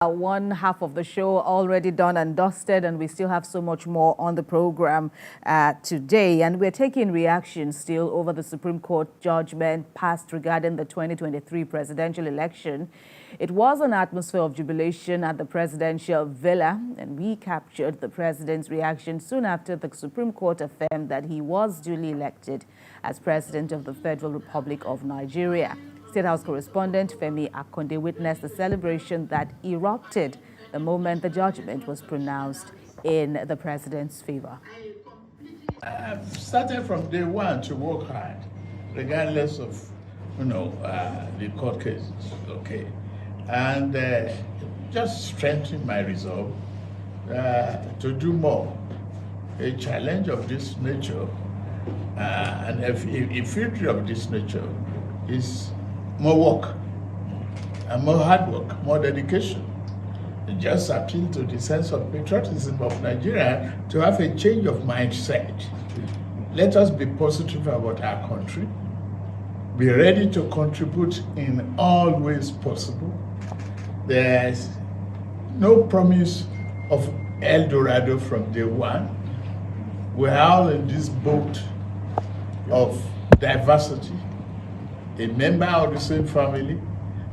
One half of the show already done and dusted, and we still have so much more on the program today. And we're taking reactions still over the Supreme Court judgment passed regarding the 2023 presidential election. It was an atmosphere of jubilation at the presidential villa, and we captured the president's reaction soon after the Supreme Court affirmed that he was duly elected as president of the Federal Republic of Nigeria. State House correspondent Femi Akonde witnessed the celebration that erupted the moment the judgment was pronounced in the president's favor. I've started from day one to work hard, regardless of, the court cases, okay? And just strengthen my resolve to do more. A challenge of this nature and a future of this nature is more work and more hard work, more dedication. And just appeal to the sense of patriotism of Nigeria to have a change of mindset. Let us be positive about our country, be ready to contribute in all ways possible. There's no promise of El Dorado from day one. We're all in this boat of diversity. A member of the same family,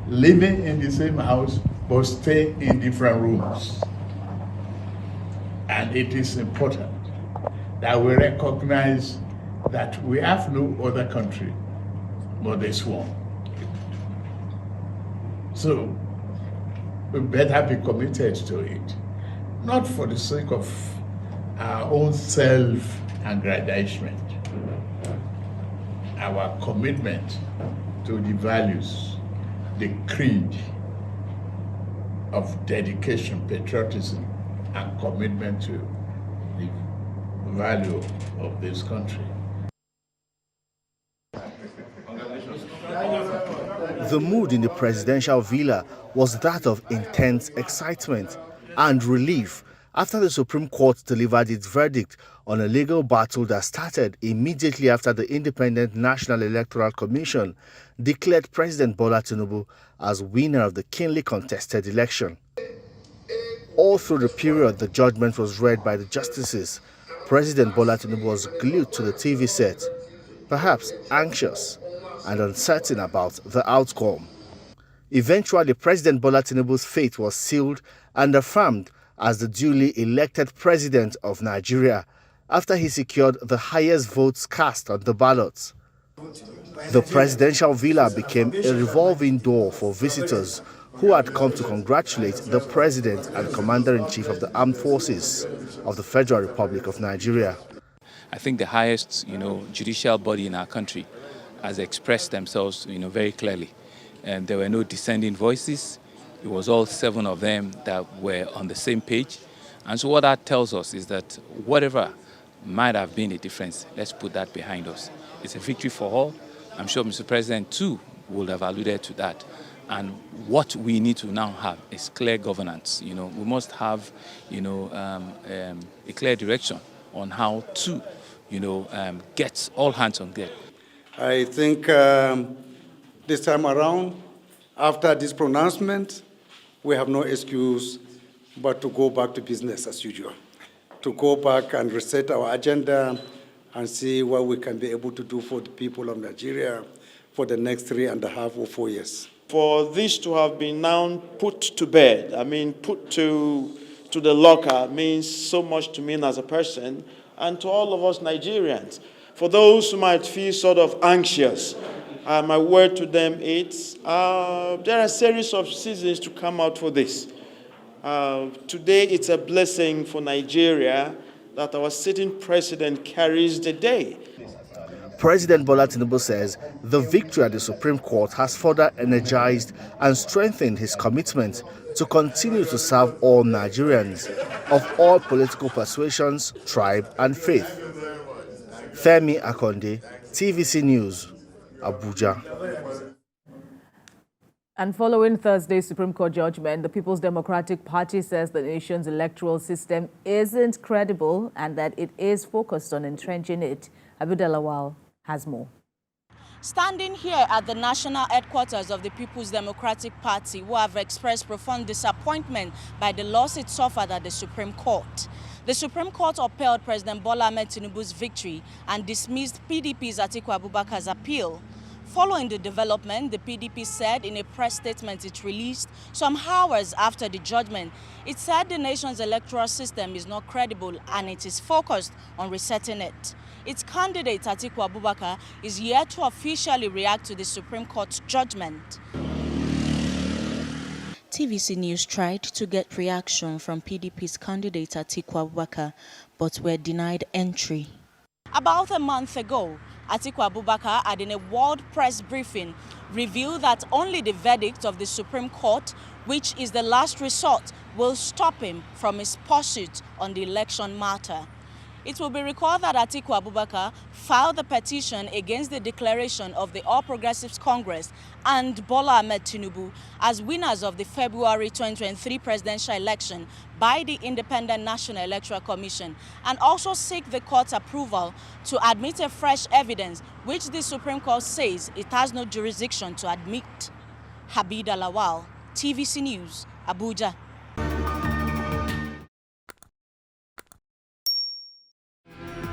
living in the same house, but stay in different rooms. And it is important that we recognize that we have no other country but this one. So we better be committed to it, not for the sake of our own self-aggrandizement. Our commitment to the values, the creed of dedication, patriotism, and commitment to the value of this country. The mood in the presidential villa was that of intense excitement and relief after the Supreme Court delivered its verdict on a legal battle that started immediately after the Independent National Electoral Commission declared President Bola Tinubu as winner of the keenly contested election. All through the period the judgment was read by the justices, President Bola Tinubu was glued to the TV set, perhaps anxious and uncertain about the outcome. Eventually, President Bola Tinubu's fate was sealed and affirmed as the duly elected president of Nigeria after he secured the highest votes cast on the ballots. The presidential villa became a revolving door for visitors who had come to congratulate the president and commander-in-chief of the armed forces of the Federal Republic of Nigeria. I think the highest, judicial body in our country has expressed themselves, very clearly. And there were no dissenting voices. It was all 7 of them that were on the same page. And so what that tells us is that whatever might have been a difference, let's put that behind us. It's a victory for all. I'm sure Mr. President, too, would have alluded to that. And what we need to now have is clear governance. We must have, a clear direction on how to, get all hands on deck. I think this time around, after this pronouncement, we have no excuse but to go back to business as usual, to go back and reset our agenda and see what we can be able to do for the people of Nigeria for the next 3.5 or 4 years. For this to have been now put to bed, put to the locker, means so much to me as a person and to all of us Nigerians. For those who might feel sort of anxious, my word to them is there are a series of seasons to come out for this. Today, it's a blessing for Nigeria that our sitting president carries the day. President Bola Tinubu says the victory at the Supreme Court has further energized and strengthened his commitment to continue to serve all Nigerians of all political persuasions, tribe, and faith. Femi Akonde, TVC News, Abuja. And following Thursday's Supreme Court judgment, the People's Democratic Party says the nation's electoral system isn't credible and that it is focused on entrenching it. Abu Delawal has more. Standing here at the national headquarters of the People's Democratic Party, who have expressed profound disappointment by the loss it suffered at the Supreme Court. The Supreme Court upheld President Bola Ahmed Tinubu's victory and dismissed PDP's Atiku Abubakar's appeal. Following the development, the PDP said in a press statement it released some hours after the judgment, it said the nation's electoral system is not credible and it is focused on resetting it. Its candidate, Atiku Abubakar, is yet to officially react to the Supreme Court's judgment. TVC News tried to get reaction from PDP's candidate Atiku Abubakar, but were denied entry. About a month ago, Atiku Abubakar had in a world press briefing revealed that only the verdict of the Supreme Court, which is the last resort, will stop him from his pursuit on the election matter. It will be recalled that Atiku Abubakar filed a petition against the declaration of the All Progressives Congress and Bola Ahmed Tinubu as winners of the February 2023 presidential election by the Independent National Electoral Commission, and also seek the court's approval to admit a fresh evidence, which the Supreme Court says it has no jurisdiction to admit. Habida Lawal, TVC News, Abuja.